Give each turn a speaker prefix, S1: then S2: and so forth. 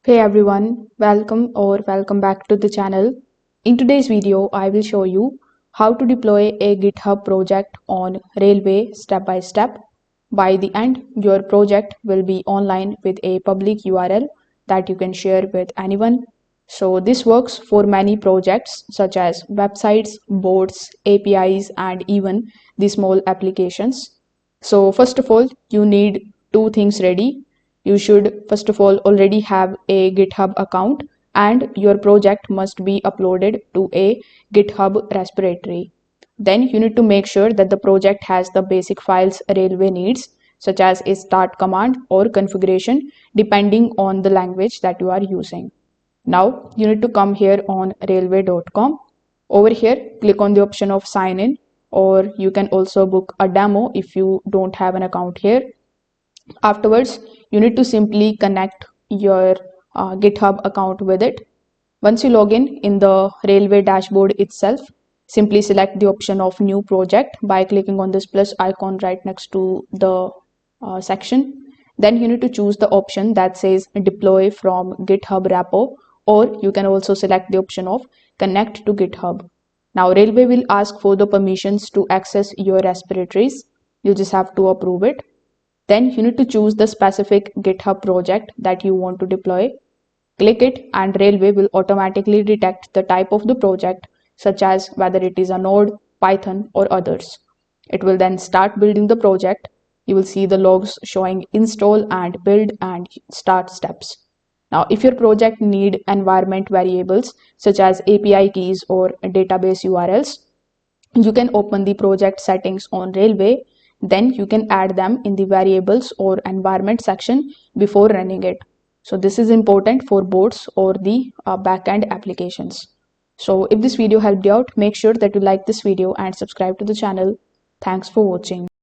S1: Hey everyone, welcome back to the channel. In today's video, I will show you how to deploy a GitHub project on Railway step by step. By the end, your project will be online with a public URL that you can share with anyone. So this works for many projects such as websites, boards, APIs, and even the small applications. So first of all, you need two things ready. You should first of all already have a GitHub account and your project must be uploaded to a GitHub repository. Then you need to make sure that the project has the basic files Railway needs, such as a start command or configuration, depending on the language that you are using. Now you need to come here on railway.com. Over here, click on the option of sign in, or you can also book a demo if you don't have an account here. Afterwards, you need to simply connect your GitHub account with it. Once you log in the Railway dashboard itself, simply select the option of new project by clicking on this plus icon right next to the section. Then you need to choose the option that says deploy from GitHub repo, or you can also select the option of connect to GitHub. Now Railway will ask for the permissions to access your repositories. You just have to approve it. Then you need to choose the specific GitHub project that you want to deploy. Click it and Railway will automatically detect the type of the project, such as whether it is a Node, Python, or others. It will then start building the project. You will see the logs showing install and build and start steps. Now, if your project need environment variables such as API keys or database URLs, you can open the project settings on Railway. Then you can add them in the variables or environment section before running it. So this is important for boards or the backend applications. So if this video helped you out, make sure that you like this video and subscribe to the channel. Thanks for watching.